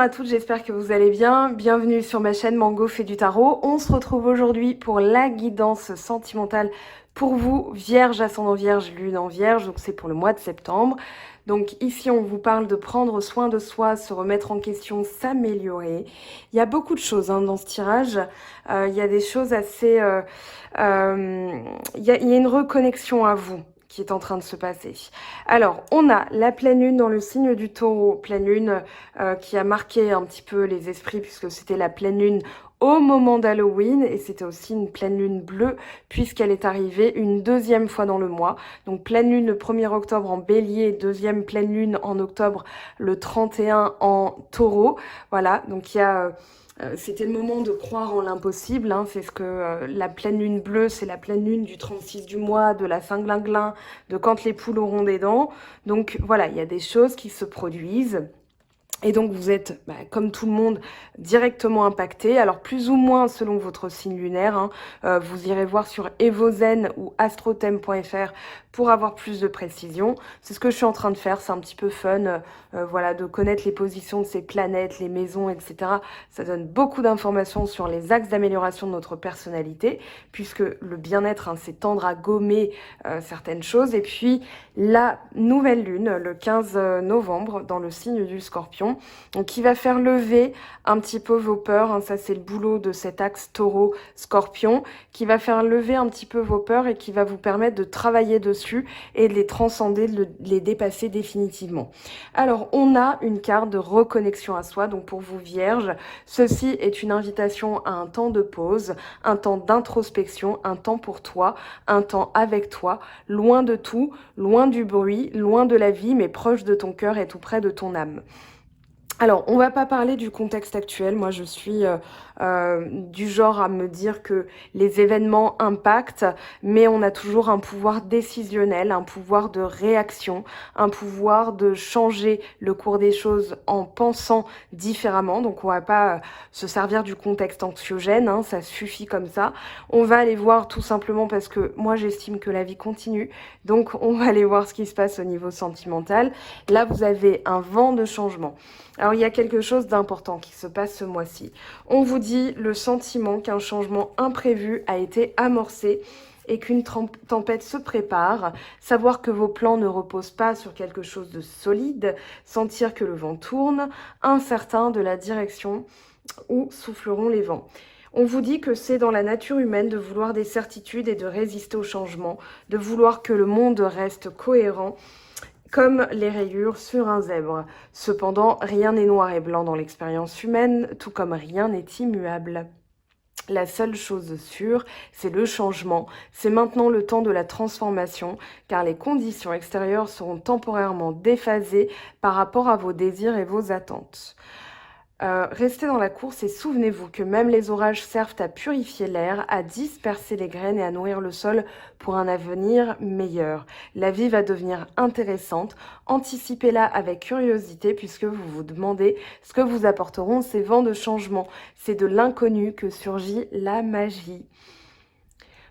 à toutes, j'espère que vous allez bien. Bienvenue sur ma chaîne Mango fait du tarot. On se retrouve aujourd'hui pour la guidance sentimentale pour vous, Vierge, ascendant Vierge, Lune en Vierge, donc c'est pour le mois de septembre. Donc ici, on vous parle de prendre soin de soi, se remettre en question, s'améliorer. Il y a beaucoup de choses dans ce tirage. Il y a des choses assez... il y a une reconnexion à vous qui est en train de se passer. Alors, on a la pleine lune dans le signe du taureau, pleine lune qui a marqué un petit peu les esprits puisque c'était la pleine lune au moment d'Halloween et c'était aussi une pleine lune bleue puisqu'elle est arrivée une deuxième fois dans le mois. Donc pleine lune le 1er octobre en bélier, deuxième pleine lune en octobre le 31 en taureau. Voilà, donc il y a... c'était le moment de croire en l'impossible, c'est ce que la pleine lune bleue, c'est la pleine lune du 36 du mois, de la Saint-Glinglin, de quand les poules auront des dents. Donc voilà, il y a des choses qui se produisent. Et donc vous êtes, comme tout le monde, directement impacté. Alors plus ou moins selon votre signe lunaire. Vous irez voir sur Evozen ou astrothème.fr pour avoir plus de précision. C'est ce que je suis en train de faire, c'est un petit peu fun. Voilà, de connaître les positions de ces planètes, les maisons, etc. Ça donne beaucoup d'informations sur les axes d'amélioration de notre personnalité, puisque le bien-être, c'est tendre à gommer certaines choses. Et puis la nouvelle lune, le 15 novembre, dans le signe du Scorpion, donc qui va faire lever un petit peu vos peurs, ça c'est le boulot de cet axe taureau-scorpion, qui va faire lever un petit peu vos peurs et qui va vous permettre de travailler dessus et de les transcender, de les dépasser définitivement. Alors on a une carte de reconnexion à soi, donc pour vous Vierges, ceci est une invitation à un temps de pause, un temps d'introspection, un temps pour toi, un temps avec toi, loin de tout, loin du bruit, loin de la vie, mais proche de ton cœur et tout près de ton âme. Alors, on va pas parler du contexte actuel. Moi, je suis du genre à me dire que les événements impactent, mais on a toujours un pouvoir décisionnel, un pouvoir de réaction, un pouvoir de changer le cours des choses en pensant différemment. Donc, on va pas se servir du contexte anxiogène, ça suffit comme ça. On va aller voir tout simplement parce que moi, j'estime que la vie continue. Donc, on va aller voir ce qui se passe au niveau sentimental. Là, vous avez un vent de changement. Alors, il y a quelque chose d'important qui se passe ce mois-ci. On vous dit le sentiment qu'un changement imprévu a été amorcé et qu'une tempête se prépare, savoir que vos plans ne reposent pas sur quelque chose de solide, sentir que le vent tourne, incertain de la direction où souffleront les vents. On vous dit que c'est dans la nature humaine de vouloir des certitudes et de résister au changement, de vouloir que le monde reste cohérent, comme les rayures sur un zèbre. Cependant, rien n'est noir et blanc dans l'expérience humaine, tout comme rien n'est immuable. La seule chose sûre, c'est le changement. C'est maintenant le temps de la transformation, car les conditions extérieures seront temporairement déphasées par rapport à vos désirs et vos attentes. Restez dans la course et souvenez-vous que même les orages servent à purifier l'air, à disperser les graines et à nourrir le sol pour un avenir meilleur. La vie va devenir intéressante, anticipez-la avec curiosité puisque vous vous demandez ce que vous apporteront ces vents de changement. C'est de l'inconnu que surgit la magie.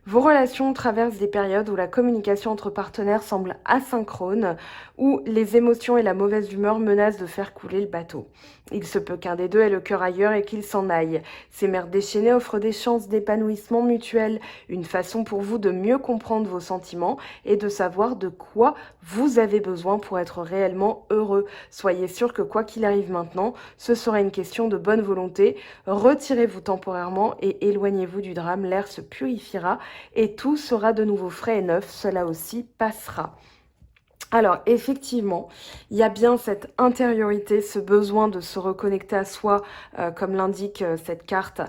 Vos relations traversent des périodes où la communication entre partenaires semble asynchrone, où les émotions et la mauvaise humeur menacent de faire couler le bateau. Il se peut qu'un des deux ait le cœur ailleurs et qu'il s'en aille. Ces mers déchaînées offrent des chances d'épanouissement mutuel, une façon pour vous de mieux comprendre vos sentiments et de savoir de quoi vous avez besoin pour être réellement heureux. Soyez sûr que quoi qu'il arrive maintenant, ce sera une question de bonne volonté. Retirez-vous temporairement et éloignez-vous du drame, l'air se purifiera et tout sera de nouveau frais et neuf, cela aussi passera. Alors, effectivement, il y a bien cette intériorité, ce besoin de se reconnecter à soi, comme l'indique cette carte.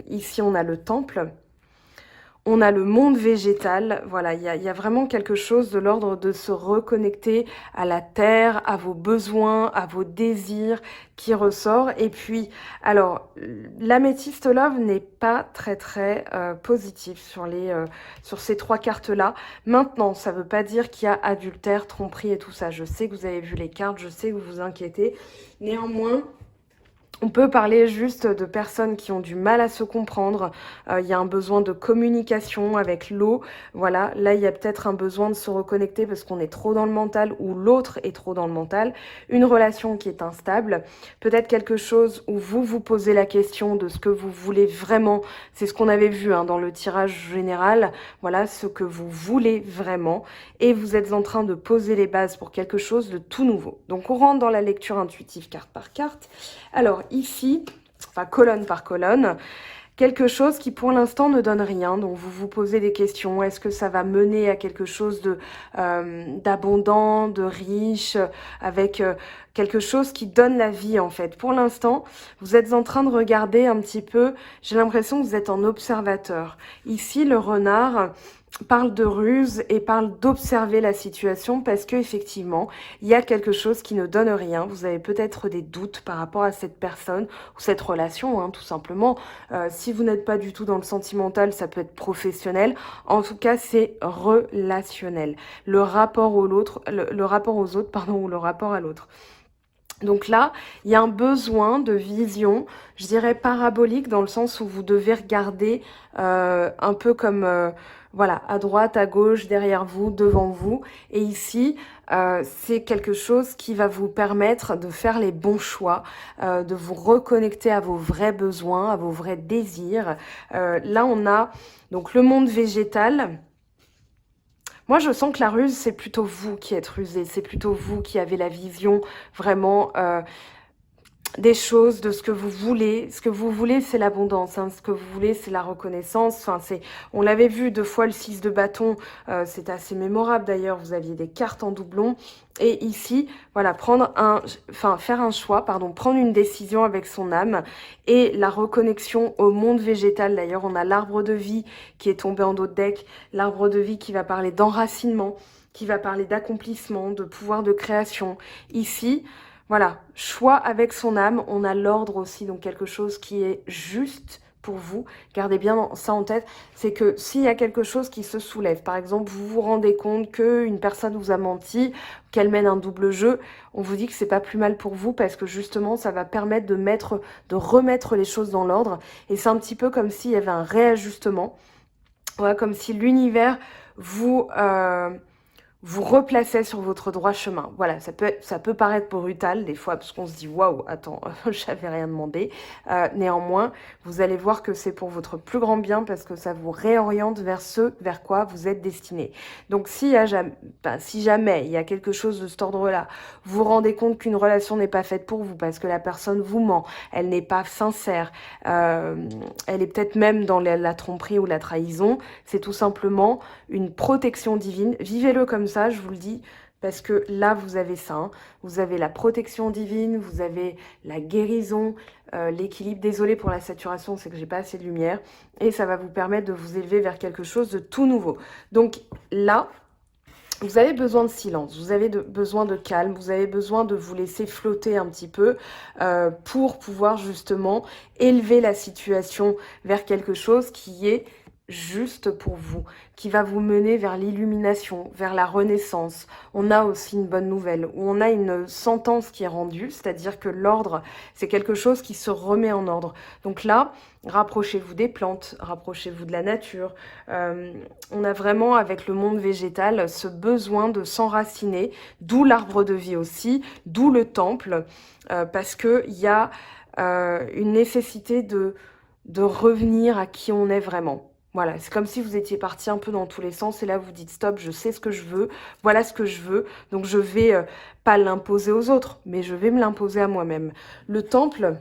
Ici, on a le temple. On a le monde végétal, voilà, il y a vraiment quelque chose de l'ordre de se reconnecter à la terre, à vos besoins, à vos désirs qui ressort. Et puis, alors, l'améthyste love n'est pas très positif sur ces trois cartes-là. Maintenant, ça ne veut pas dire qu'il y a adultère, tromperie et tout ça. Je sais que vous avez vu les cartes, je sais que vous vous inquiétez. Néanmoins, On peut parler juste de personnes qui ont du mal à se comprendre. Il y a un besoin de communication avec l'eau. Voilà, là, il y a peut-être un besoin de se reconnecter parce qu'on est trop dans le mental ou l'autre est trop dans le mental. Une relation qui est instable. Peut-être quelque chose où vous vous posez la question de ce que vous voulez vraiment. C'est ce qu'on avait vu dans le tirage général. Voilà, ce que vous voulez vraiment. Et vous êtes en train de poser les bases pour quelque chose de tout nouveau. Donc, on rentre dans la lecture intuitive carte par carte. Alors ici, enfin colonne par colonne, quelque chose qui pour l'instant ne donne rien. Donc vous vous posez des questions. Est-ce que ça va mener à quelque chose de d'abondant, de riche, avec quelque chose qui donne la vie en fait. Pour l'instant, vous êtes en train de regarder un petit peu. J'ai l'impression que vous êtes en observateur. Ici, le renard parle de ruse et parle d'observer la situation parce que effectivement il y a quelque chose qui ne donne rien. Vous avez peut-être des doutes par rapport à cette personne ou cette relation, tout simplement. Si vous n'êtes pas du tout dans le sentimental, ça peut être professionnel. En tout cas, c'est relationnel. Le rapport au l'autre, le rapport aux autres, pardon, ou le rapport à l'autre. Donc là, il y a un besoin de vision, je dirais parabolique, dans le sens où vous devez regarder un peu comme, voilà, à droite, à gauche, derrière vous, devant vous. Et ici, c'est quelque chose qui va vous permettre de faire les bons choix, de vous reconnecter à vos vrais besoins, à vos vrais désirs. Là, on a donc le monde végétal. Moi, je sens que la ruse, c'est plutôt vous qui êtes rusé, c'est plutôt vous qui avez la vision vraiment des choses, de ce que vous voulez. Ce que vous voulez, c'est l'abondance. Ce que vous voulez, c'est la reconnaissance. Enfin, on l'avait vu 2 fois le 6 de bâton. C'est assez mémorable d'ailleurs. Vous aviez des cartes en doublon. Et ici, voilà, faire un choix, pardon, prendre une décision avec son âme et la reconnexion au monde végétal. D'ailleurs, on a l'arbre de vie qui est tombé en dos de deck. L'arbre de vie qui va parler d'enracinement, qui va parler d'accomplissement, de pouvoir de création. Ici, voilà, choix avec son âme. On a l'ordre aussi, donc quelque chose qui est juste pour vous. Gardez bien ça en tête. C'est que s'il y a quelque chose qui se soulève, par exemple, vous vous rendez compte qu'une personne vous a menti, qu'elle mène un double jeu, on vous dit que c'est pas plus mal pour vous parce que justement, ça va permettre de remettre les choses dans l'ordre. Et c'est un petit peu comme s'il y avait un réajustement. Voilà, comme si l'univers vous replacez sur votre droit chemin. Voilà, ça peut paraître brutal des fois parce qu'on se dit waouh, attends, j'avais rien demandé. Néanmoins, vous allez voir que c'est pour votre plus grand bien parce que ça vous réoriente vers ce vers quoi vous êtes destiné. Donc si jamais il y a quelque chose de cet ordre-là, vous vous rendez compte qu'une relation n'est pas faite pour vous parce que la personne vous ment, elle n'est pas sincère, elle est peut-être même dans la tromperie ou la trahison, c'est tout simplement une protection divine. Vivez-le comme ça, je vous le dis, parce que là, vous avez ça. Vous avez la protection divine, vous avez la guérison, l'équilibre. Désolée pour la saturation, c'est que j'ai pas assez de lumière. Et ça va vous permettre de vous élever vers quelque chose de tout nouveau. Donc là, vous avez besoin de silence, vous avez besoin de calme, vous avez besoin de vous laisser flotter un petit peu pour pouvoir justement élever la situation vers quelque chose qui est juste pour vous, qui va vous mener vers l'illumination, vers la renaissance. On a aussi une bonne nouvelle, où on a une sentence qui est rendue, c'est-à-dire que l'ordre, c'est quelque chose qui se remet en ordre. Donc là, rapprochez-vous des plantes, rapprochez-vous de la nature. On a vraiment, avec le monde végétal, ce besoin de s'enraciner, d'où l'arbre de vie aussi, d'où le temple, parce qu'il y a une nécessité de revenir à qui on est vraiment. Voilà, c'est comme si vous étiez parti un peu dans tous les sens et là vous dites stop, je sais ce que je veux, voilà ce que je veux, donc je vais pas l'imposer aux autres, mais je vais me l'imposer à moi-même. Le temple,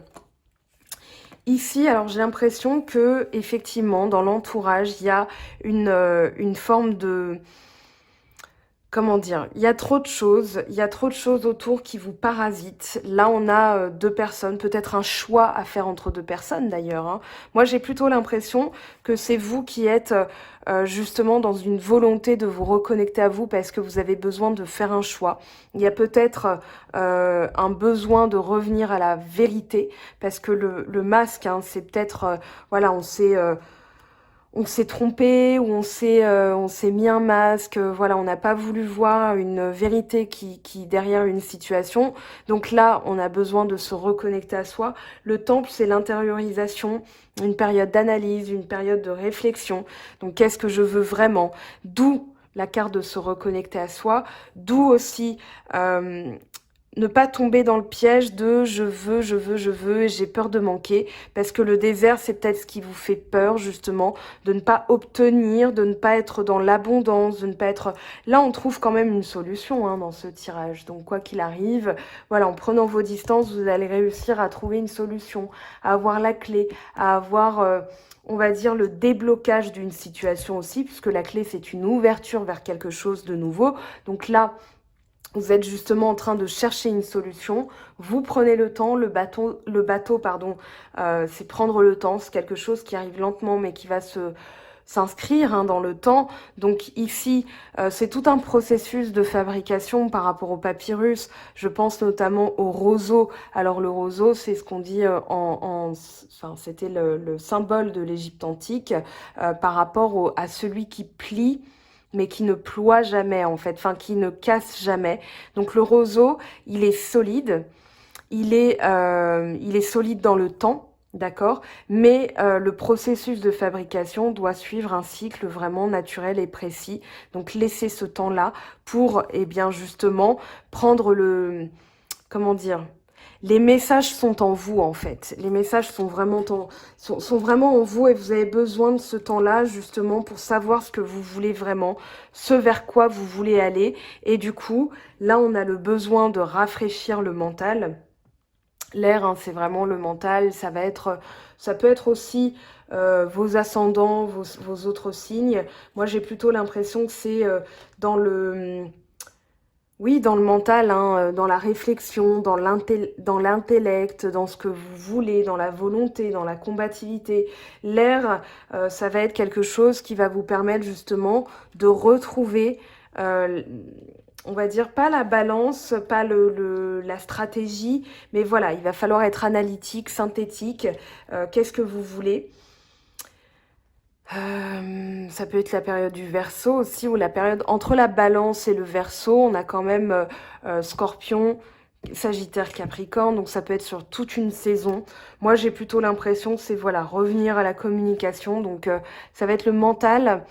ici, alors j'ai l'impression que effectivement dans l'entourage, il y a une forme de... Comment dire, il y a trop de choses autour qui vous parasitent. Là, on a 2 personnes, peut-être un choix à faire entre 2 personnes d'ailleurs. Moi, j'ai plutôt l'impression que c'est vous qui êtes justement dans une volonté de vous reconnecter à vous parce que vous avez besoin de faire un choix. Il y a peut-être un besoin de revenir à la vérité parce que le masque, c'est peut-être, voilà, on s'est trompé ou on s'est mis un masque, voilà, on n'a pas voulu voir une vérité qui derrière une situation. Donc là, on a besoin de se reconnecter à soi. Le temple, c'est l'intériorisation, une période d'analyse, une période de réflexion. Donc qu'est-ce que je veux vraiment? D'où la carte de se reconnecter à soi, d'où aussi ne pas tomber dans le piège de je veux, et j'ai peur de manquer, parce que le désert, c'est peut-être ce qui vous fait peur, justement, de ne pas obtenir, de ne pas être dans l'abondance, de ne pas être... Là, on trouve quand même une solution hein, dans ce tirage. Donc, quoi qu'il arrive, voilà, en prenant vos distances, vous allez réussir à trouver une solution, à avoir la clé, à avoir... on va dire le déblocage d'une situation aussi, puisque la clé, c'est une ouverture vers quelque chose de nouveau. Donc là, vous êtes justement en train de chercher une solution, vous prenez le temps, le bateau pardon, c'est prendre le temps, c'est quelque chose qui arrive lentement mais qui va s'inscrire hein, dans le temps. Donc ici, c'est tout un processus de fabrication par rapport au papyrus. Je pense notamment au roseau. Alors le roseau, c'est ce qu'on dit enfin, c'était le symbole de l'Égypte antique par rapport à celui qui plie mais qui ne ploie jamais en fait, enfin qui ne casse jamais. Donc le roseau, il est solide, il est solide dans le temps, d'accord, mais le processus de fabrication doit suivre un cycle vraiment naturel et précis. Donc laissez ce temps-là pour, eh bien justement, prendre le, comment dire, les messages sont en vous en fait. Les messages sont vraiment sont vraiment en vous et vous avez besoin de ce temps-là justement pour savoir ce que vous voulez vraiment, ce vers quoi vous voulez aller. Et du coup, là on a le besoin de rafraîchir le mental. L'air, hein, c'est vraiment le mental. Ça peut être aussi vos ascendants, vos autres signes. Moi j'ai plutôt l'impression que c'est dans le... Oui, dans le mental, hein, dans la réflexion, dans l'intellect, dans ce que vous voulez, dans la volonté, dans la combativité. L'air, ça va être quelque chose qui va vous permettre justement de retrouver, euh, on va dire, pas la balance, pas la stratégie, mais voilà, il va falloir être analytique, synthétique. Qu'est-ce que vous voulez ? Ça peut être la période du Verseau aussi, ou la période entre la Balance et le Verseau. On a quand même Scorpion, Sagittaire, Capricorne, donc ça peut être sur toute une saison. Moi, j'ai plutôt l'impression que c'est voilà revenir à la communication. Donc, ça va être le mental,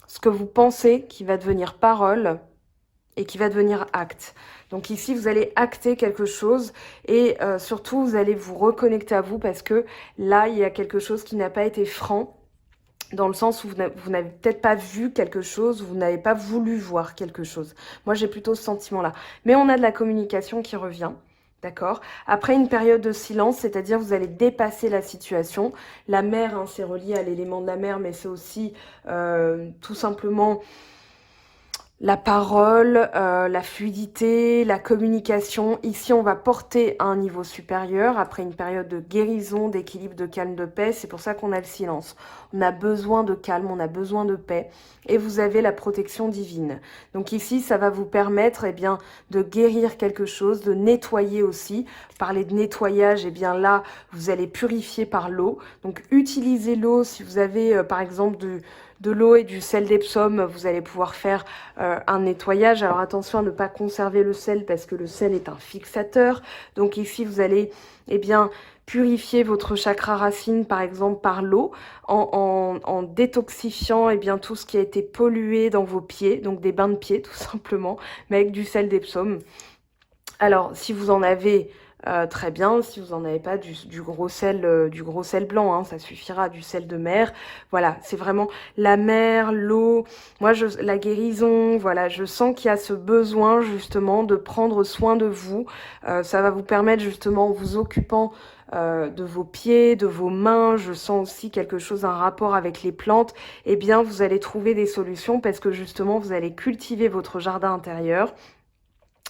ce que vous pensez, qui va devenir parole et qui va devenir acte. Donc ici, vous allez acter quelque chose et surtout, vous allez vous reconnecter à vous parce que là, il y a quelque chose qui n'a pas été franc, dans le sens où vous n'avez peut-être pas vu quelque chose, vous n'avez pas voulu voir quelque chose. Moi, j'ai plutôt ce sentiment-là. Mais on a de la communication qui revient, d'accord? Après une période de silence, c'est-à-dire vous allez dépasser la situation. La mer, hein, c'est relié à l'élément de la mer, mais c'est aussi tout simplement... la parole, la fluidité, la communication. Ici, on va porter à un niveau supérieur après une période de guérison, d'équilibre, de calme, de paix. C'est pour ça qu'on a le silence. On a besoin de calme, on a besoin de paix. Et vous avez la protection divine. Donc ici, ça va vous permettre eh bien, de guérir quelque chose, de nettoyer aussi. Parler de nettoyage, eh bien là, vous allez purifier par l'eau. Donc utilisez l'eau si vous avez, par exemple, de l'eau et du sel d'Epsom, vous allez pouvoir faire un nettoyage. Alors attention à ne pas conserver le sel parce que le sel est un fixateur. Donc ici, vous allez eh bien, purifier votre chakra racine, par exemple, par l'eau, en détoxifiant eh bien, tout ce qui a été pollué dans vos pieds, donc des bains de pieds tout simplement, mais avec du sel d'Epsom. Alors, si vous en avez... très bien, si vous n'en avez pas du gros sel blanc, hein, ça suffira, du sel de mer. Voilà, c'est vraiment la mer, l'eau, moi la guérison, voilà, je sens qu'il y a ce besoin justement de prendre soin de vous. Ça va vous permettre justement, en vous occupant de vos pieds, de vos mains, je sens aussi quelque chose, un rapport avec les plantes, eh bien vous allez trouver des solutions parce que justement vous allez cultiver votre jardin intérieur.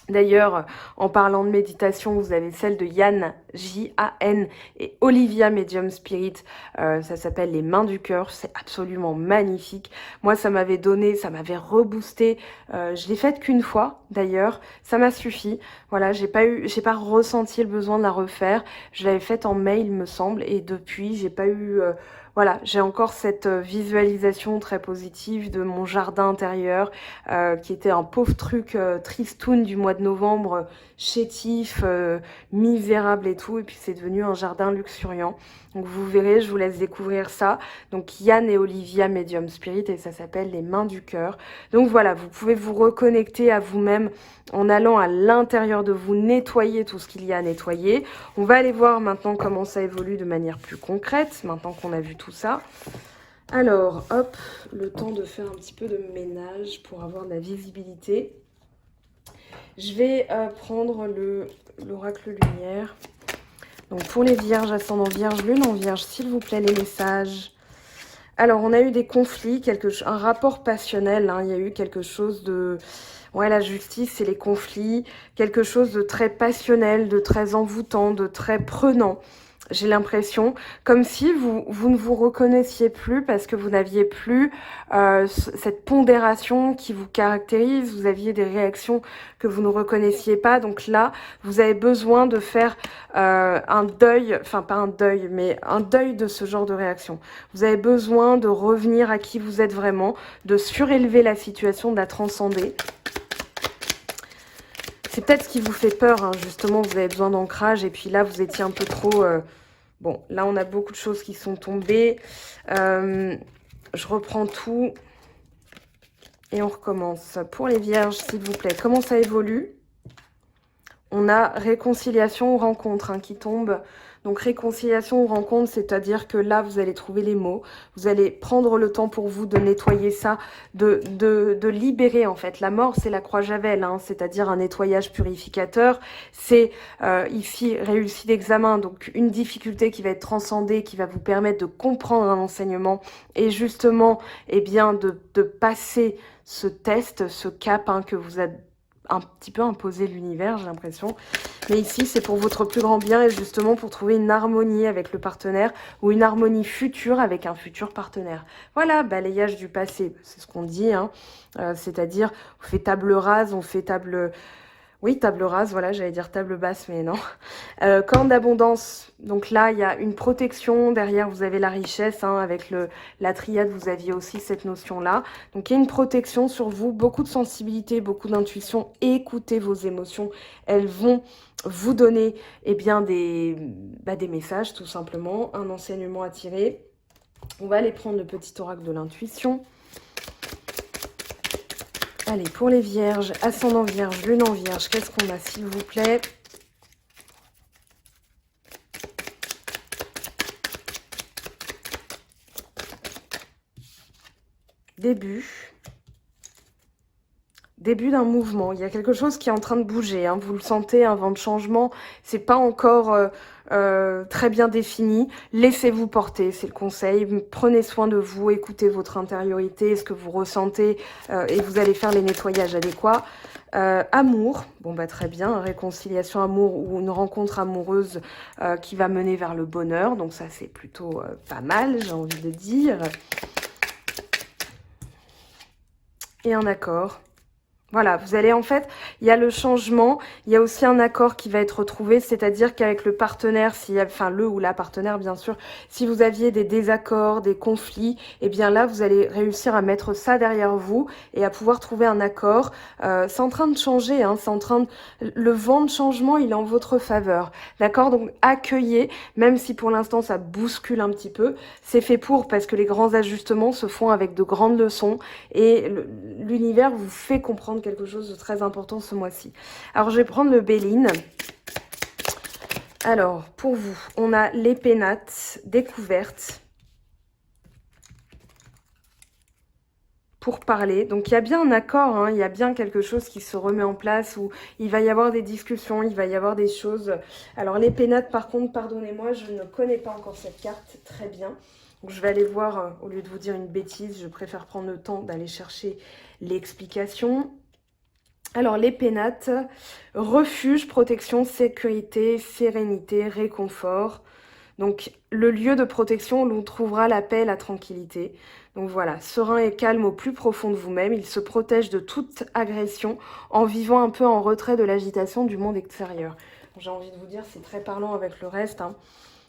D'ailleurs, en parlant de méditation, vous avez celle de Yann, J-A-N, et Olivia Medium Spirit. Ça s'appelle Les Mains du Cœur. C'est absolument magnifique. Moi, ça m'avait donné, ça m'avait reboosté. Je l'ai faite qu'une fois, d'ailleurs. Ça m'a suffi. Voilà, j'ai pas ressenti le besoin de la refaire. Je l'avais faite en mai, il me semble, et depuis, j'ai pas eu voilà, j'ai encore cette visualisation très positive de mon jardin intérieur qui était un pauvre truc tristoun du mois de novembre, chétif, misérable et tout, et puis c'est devenu un jardin luxuriant. Donc vous verrez, je vous laisse découvrir ça. Donc Yann et Olivia Medium Spirit, et ça s'appelle les mains du cœur. Donc voilà, vous pouvez vous reconnecter à vous-même en allant à l'intérieur de vous, nettoyer tout ce qu'il y a à nettoyer. On va aller voir maintenant comment ça évolue de manière plus concrète, maintenant qu'on a vu tout ça. Alors, hop, le temps de faire un petit peu de ménage pour avoir de la visibilité. Je vais prendre l'oracle lumière. Donc pour les vierges, ascendant vierge, lune en vierge, s'il vous plaît, les messages. Alors, on a eu des conflits, un rapport passionnel, hein, il y a eu quelque chose de... Ouais, la justice, c'est les conflits, quelque chose de très passionnel, de très envoûtant, de très prenant. J'ai l'impression, comme si vous ne vous reconnaissiez plus parce que vous n'aviez plus cette pondération qui vous caractérise, vous aviez des réactions que vous ne reconnaissiez pas. Donc là, vous avez besoin de faire un deuil, enfin pas un deuil, mais un deuil de ce genre de réaction. Vous avez besoin de revenir à qui vous êtes vraiment, de surélever la situation, de la transcender. C'est peut-être ce qui vous fait peur, hein, justement, vous avez besoin d'ancrage, et puis là, vous étiez un peu trop... Bon, là, on a beaucoup de choses qui sont tombées. Je reprends tout, et on recommence. Pour les vierges, s'il vous plaît, comment ça évolue? On a réconciliation ou rencontre hein, qui tombe. Donc réconciliation ou rencontre, c'est-à-dire que là, vous allez trouver les mots. Vous allez prendre le temps pour vous de nettoyer ça, de libérer en fait. La mort, c'est la croix Javel, hein, c'est-à-dire un nettoyage purificateur. C'est ici réussite d'examen, donc une difficulté qui va être transcendée, qui va vous permettre de comprendre un enseignement et justement, eh bien, de passer ce test, ce cap hein, que vous avez un petit peu imposer l'univers, j'ai l'impression. Mais ici, c'est pour votre plus grand bien et justement pour trouver une harmonie avec le partenaire ou une harmonie future avec un futur partenaire. Voilà, balayage du passé, c'est ce qu'on dit, hein. C'est-à-dire, on fait table rase, on fait table... Oui, table rase, voilà, j'allais dire table basse, mais non. Corne d'abondance, donc là, il y a une protection. Derrière, vous avez la richesse. Hein, avec la triade, vous aviez aussi cette notion-là. Donc, il y a une protection sur vous, beaucoup de sensibilité, beaucoup d'intuition. Écoutez vos émotions. Elles vont vous donner eh bien, des messages, tout simplement. Un enseignement à tirer. On va aller prendre le petit oracle de l'intuition. Allez, pour les vierges, ascendant vierge, lune en vierge, qu'est-ce qu'on a, s'il vous plaît? Début d'un mouvement. Il y a quelque chose qui est en train de bouger. Hein. Vous le sentez, un vent de changement. C'est pas encore très bien défini. Laissez-vous porter, c'est le conseil. Prenez soin de vous, écoutez votre intériorité, ce que vous ressentez, et vous allez faire les nettoyages adéquats. Amour, bon bah très bien, réconciliation amour ou une rencontre amoureuse qui va mener vers le bonheur. Donc ça c'est plutôt pas mal, j'ai envie de dire. Et un accord. Voilà, vous allez en fait, il y a le changement, il y a aussi un accord qui va être retrouvé, c'est-à-dire qu'avec le partenaire, enfin le ou la partenaire bien sûr, si vous aviez des désaccords, des conflits, eh bien là vous allez réussir à mettre ça derrière vous et à pouvoir trouver un accord. C'est en train de changer, hein, le vent de changement il est en votre faveur, d'accord? Donc accueillez, même si pour l'instant ça bouscule un petit peu, c'est fait pour parce que les grands ajustements se font avec de grandes leçons et l'univers vous fait comprendre quelque chose de très important ce mois-ci. Alors, je vais prendre le Béline. Alors, pour vous, on a les pénates, découvertes. Pour parler. Donc, il y a bien un accord, hein, il y a bien quelque chose qui se remet en place où il va y avoir des discussions, il va y avoir des choses. Alors, les pénates, par contre, pardonnez-moi, je ne connais pas encore cette carte très bien. Donc, je vais aller voir, au lieu de vous dire une bêtise, je préfère prendre le temps d'aller chercher l'explication. Alors, les pénates, refuge, protection, sécurité, sérénité, réconfort. Donc, le lieu de protection où l'on trouvera la paix et la tranquillité. Donc voilà, serein et calme au plus profond de vous-même. Il se protège de toute agression en vivant un peu en retrait de l'agitation du monde extérieur. J'ai envie de vous dire, c'est très parlant avec le reste. Hein.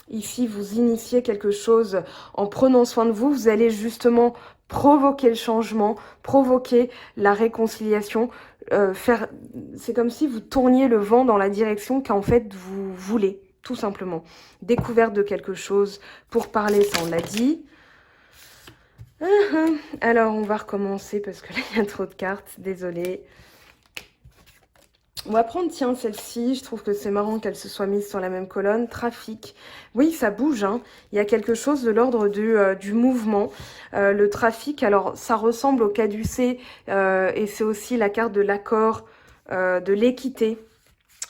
Ici, vous initiez quelque chose en prenant soin de vous. Vous allez justement provoquer le changement, provoquer la réconciliation. C'est comme si vous tourniez le vent dans la direction qu'en fait vous voulez, tout simplement. Découverte de quelque chose. Pour parler, ça on l'a dit. Alors, on va recommencer parce que là, il y a trop de cartes. Désolée. On va prendre, tiens, celle-ci. Je trouve que c'est marrant qu'elle se soit mise sur la même colonne. Trafic. Oui, ça bouge, hein. Il y a quelque chose de l'ordre du mouvement. Le trafic, alors, ça ressemble au caducée et c'est aussi la carte de l'accord, de l'équité.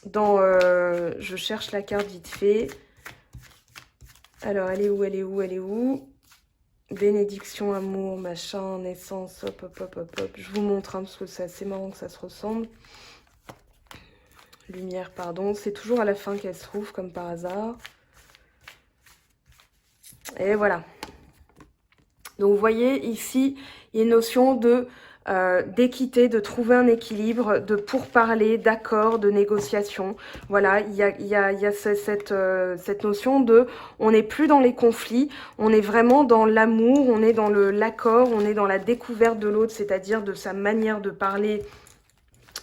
Dans, je cherche la carte vite fait. Alors, elle est où, elle est où, elle est où? Bénédiction, amour, machin, naissance, hop, hop, hop, hop, hop. Je vous montre, hein, parce que c'est assez marrant que ça se ressemble. Lumière, pardon. C'est toujours à la fin qu'elle se trouve, comme par hasard. Et voilà. Donc, vous voyez, ici, il y a une notion de d'équité, de trouver un équilibre, de pourparler, d'accord, de négociation. Voilà, il y a cette notion de on n'est plus dans les conflits, on est vraiment dans l'amour, on est dans l'accord, on est dans la découverte de l'autre, c'est-à-dire de sa manière de parler,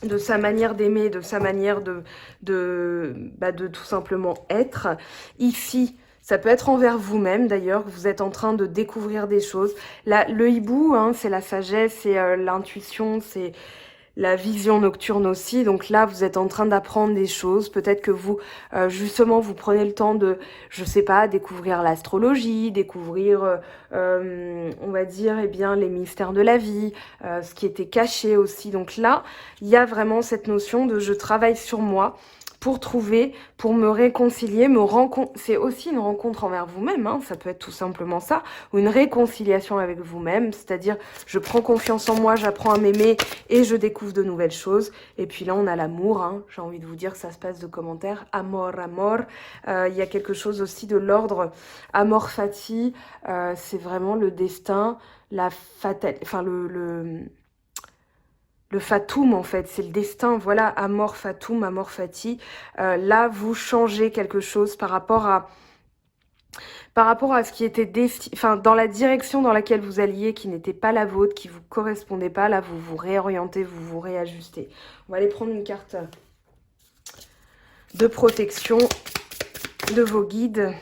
de sa manière d'aimer, de sa manière de tout simplement être. Ici, ça peut être envers vous-même d'ailleurs, que vous êtes en train de découvrir des choses. Là, le hibou, hein, c'est la sagesse, c'est l'intuition, c'est la vision nocturne aussi. Donc là, vous êtes en train d'apprendre des choses. Peut-être que vous, justement, vous prenez le temps de, je sais pas, découvrir l'astrologie, découvrir, on va dire, eh bien, les mystères de la vie, ce qui était caché aussi. Donc là, il y a vraiment cette notion de je travaille sur moi pour trouver, pour me réconcilier, me rencontrer. C'est aussi une rencontre envers vous-même, hein, ça peut être tout simplement ça, ou une réconciliation avec vous-même, c'est-à-dire je prends confiance en moi, j'apprends à m'aimer et je découvre de nouvelles choses. Et puis là, on a l'amour, hein. J'ai envie de vous dire que ça se passe de commentaires, amor, amor. Il y a quelque chose aussi de l'ordre amor fati, c'est vraiment le destin, la fatalité, enfin le fatum, en fait, c'est le destin, voilà, amor fatum, amor fati. Là, vous changez quelque chose par rapport à ce qui était enfin, dans la direction dans laquelle vous alliez, qui n'était pas la vôtre, qui vous correspondait pas. Là, vous vous réorientez, vous vous réajustez. On va aller prendre une carte de protection de vos guides.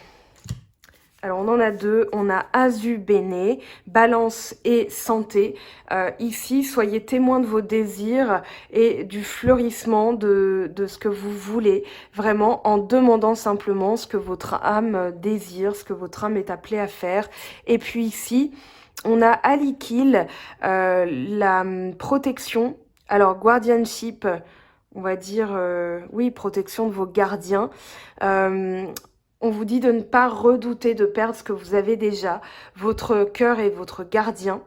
Alors, on en a deux. On a Azu Bene, balance et santé. Ici, soyez témoin de vos désirs et du fleurissement de ce que vous voulez. Vraiment, en demandant simplement ce que votre âme désire, ce que votre âme est appelée à faire. Et puis ici, on a Alikil, la protection. Alors, guardianship, on va dire, oui, protection de vos gardiens. On vous dit de ne pas redouter de perdre ce que vous avez déjà. Votre cœur est votre gardien,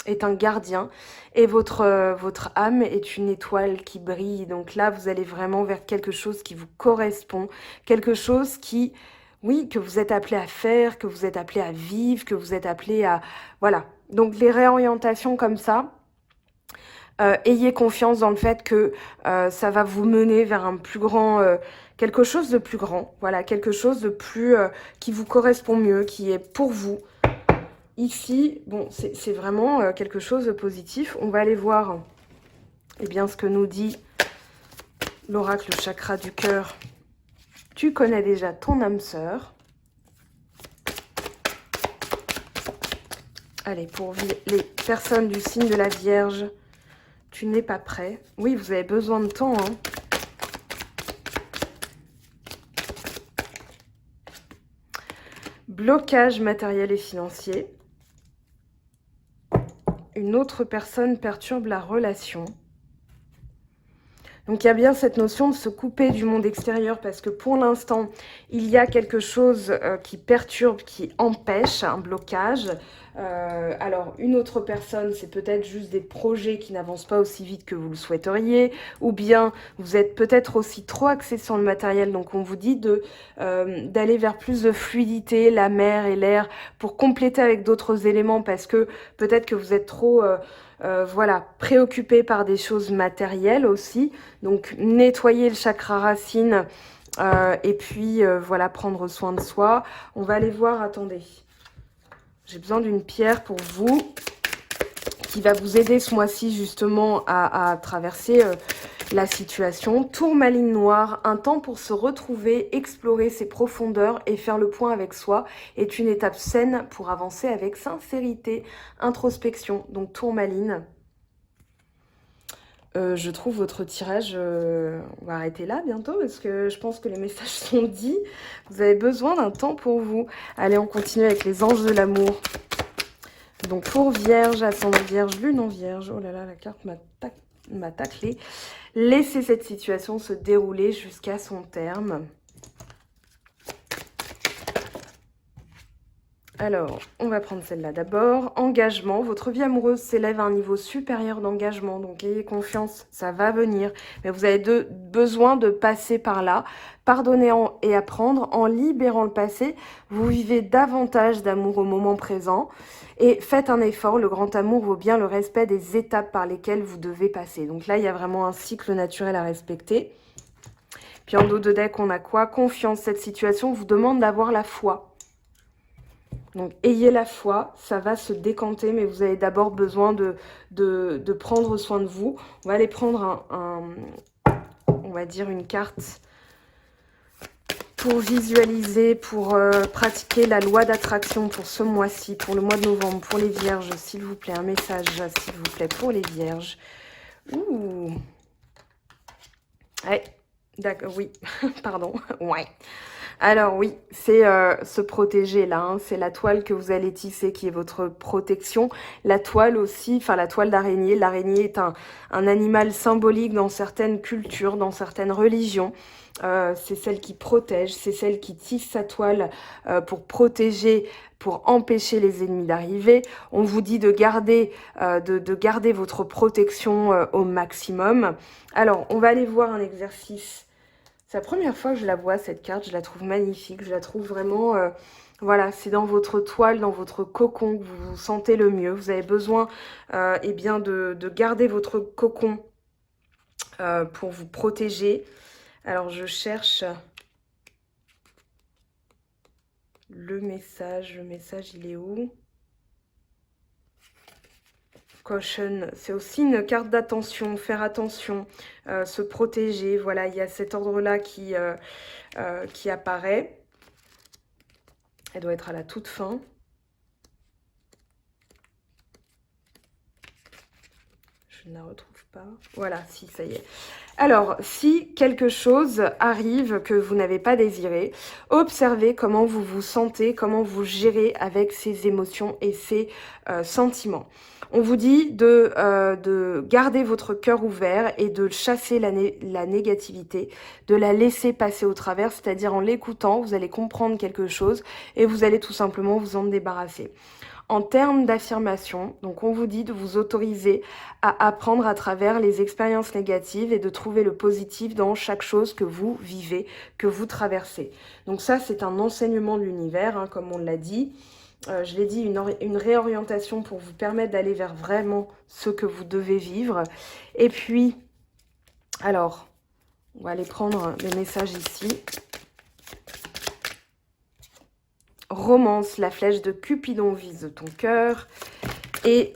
est un gardien, et votre âme est une étoile qui brille. Donc là, vous allez vraiment vers quelque chose qui vous correspond, quelque chose qui, oui, que vous êtes appelé à faire, que vous êtes appelé à vivre, que vous êtes appelé à... Voilà. Donc les réorientations comme ça, ayez confiance dans le fait que ça va vous mener vers un plus grand... quelque chose de plus grand, voilà, quelque chose de plus... qui vous correspond mieux, qui est pour vous. Ici, bon, c'est vraiment quelque chose de positif. On va aller voir eh bien, ce que nous dit l'oracle chakra du cœur. Tu connais déjà ton âme sœur. Allez, pour les personnes du signe de la Vierge, tu n'es pas prêt. Oui, vous avez besoin de temps, hein. Blocage matériel et financier. Une autre personne perturbe la relation. Donc il y a bien cette notion de se couper du monde extérieur parce que pour l'instant, il y a quelque chose qui perturbe, qui empêche, un blocage. Alors une autre personne, c'est peut-être juste des projets qui n'avancent pas aussi vite que vous le souhaiteriez, ou bien vous êtes peut-être aussi trop axé sur le matériel, donc on vous dit d'aller vers plus de fluidité, la mer et l'air, pour compléter avec d'autres éléments parce que peut-être que vous êtes trop... voilà, préoccupé par des choses matérielles aussi. Donc, nettoyer le chakra racine Et puis, voilà, prendre soin de soi. On va aller voir, attendez. J'ai besoin d'une pierre pour vous qui va vous aider ce mois-ci justement à traverser la situation. Tourmaline noire, un temps pour se retrouver, explorer ses profondeurs et faire le point avec soi est une étape saine pour avancer avec sincérité, introspection. Donc tourmaline. Je trouve votre tirage, on va arrêter là bientôt parce que je pense que les messages sont dits. Vous avez besoin d'un temps pour vous. Allez, on continue avec les anges de l'amour. Donc pour Vierge, ascendant Vierge, lune en Vierge. Oh là là, la carte m'a taclé. Laissez cette situation se dérouler jusqu'à son terme. Alors, on va prendre celle-là d'abord. Engagement. Votre vie amoureuse s'élève à un niveau supérieur d'engagement. Donc, ayez confiance, ça va venir. Mais vous avez besoin de passer par là. Pardonner et apprendre. En libérant le passé, vous vivez davantage d'amour au moment présent. Et faites un effort. Le grand amour vaut bien le respect des étapes par lesquelles vous devez passer. Donc là, il y a vraiment un cycle naturel à respecter. Puis en dos de deck, on a quoi? Confiance. Cette situation vous demande d'avoir la foi. Donc, ayez la foi, ça va se décanter, mais vous avez d'abord besoin de prendre soin de vous. On va aller prendre on va dire une carte pour visualiser, pour pratiquer la loi d'attraction pour ce mois-ci, pour le mois de novembre, pour les vierges, s'il vous plaît. Un message, s'il vous plaît, pour les vierges. Ouh. Ouais, d'accord, oui, pardon, ouais. Alors oui, c'est se protéger là, hein. C'est la toile que vous allez tisser qui est votre protection. La toile aussi, enfin la toile d'araignée. L'araignée est un animal symbolique dans certaines cultures, dans certaines religions. C'est celle qui protège, c'est celle qui tisse sa toile pour protéger, pour empêcher les ennemis d'arriver. On vous dit de garder, garder votre protection au maximum. Alors, on va aller voir un exercice. C'est la première fois que je la vois, cette carte. Je la trouve magnifique. Je la trouve vraiment... voilà, c'est dans votre toile, dans votre cocon que vous vous sentez le mieux. Vous avez besoin eh bien de garder votre cocon pour vous protéger. Alors, je cherche le message. Le message, il est où? Caution, c'est aussi une carte d'attention, faire attention, se protéger. Voilà, il y a cet ordre-là qui apparaît. Elle doit être à la toute fin. Je ne la retrouve pas. Voilà, si, ça y est. Alors, si quelque chose arrive que vous n'avez pas désiré, observez comment vous vous sentez, comment vous gérez avec ces émotions et ces sentiments. On vous dit de garder votre cœur ouvert et de chasser la négativité, de la laisser passer au travers, c'est-à-dire en l'écoutant, vous allez comprendre quelque chose et vous allez tout simplement vous en débarrasser. En termes d'affirmation, donc on vous dit de vous autoriser à apprendre à travers les expériences négatives et de trouver le positif dans chaque chose que vous vivez, que vous traversez. Donc ça, c'est un enseignement de l'univers, hein, comme on l'a dit. Je l'ai dit, une réorientation pour vous permettre d'aller vers vraiment ce que vous devez vivre. Et puis, alors, on va aller prendre les messages ici. Romance, la flèche de Cupidon vise ton cœur. Et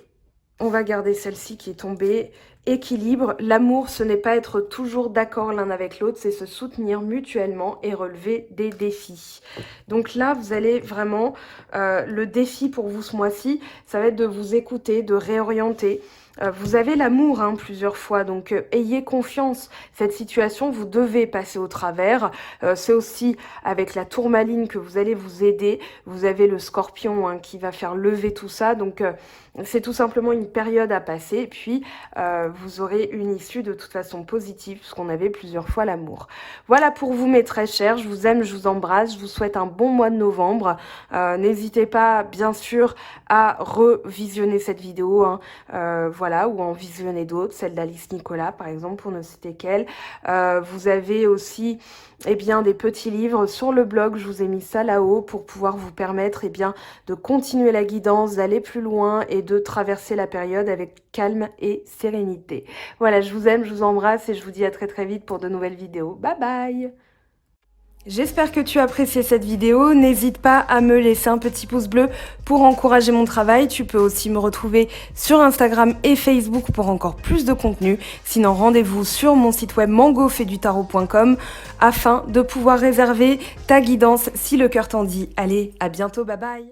on va garder celle-ci qui est tombée. Équilibre, l'amour, ce n'est pas être toujours d'accord l'un avec l'autre, c'est se soutenir mutuellement et relever des défis. Donc là, vous allez vraiment, le défi pour vous ce mois-ci, ça va être de vous écouter, de réorienter. Vous avez l'amour plusieurs fois, donc ayez confiance. Cette situation, vous devez passer au travers. C'est aussi avec la tourmaline que vous allez vous aider. Vous avez le scorpion qui va faire lever tout ça. Donc c'est tout simplement une période à passer. Et puis vous aurez une issue de toute façon positive puisqu'on avait plusieurs fois l'amour. Voilà pour vous mes très chers. Je vous aime, je vous embrasse. Je vous souhaite un bon mois de novembre. N'hésitez pas bien sûr à revisionner cette vidéo. Voilà, ou en visionner d'autres, celle d'Alice Nicolas par exemple, pour ne citer qu'elle. Vous avez aussi des petits livres sur le blog, je vous ai mis ça là-haut pour pouvoir vous permettre de continuer la guidance, d'aller plus loin et de traverser la période avec calme et sérénité. Voilà, je vous aime, je vous embrasse et je vous dis à très très vite pour de nouvelles vidéos. Bye bye! J'espère que tu as apprécié cette vidéo. N'hésite pas à me laisser un petit pouce bleu pour encourager mon travail. Tu peux aussi me retrouver sur Instagram et Facebook pour encore plus de contenu. Sinon, rendez-vous sur mon site web mangofaidutarot.com afin de pouvoir réserver ta guidance si le cœur t'en dit. Allez, à bientôt, bye bye!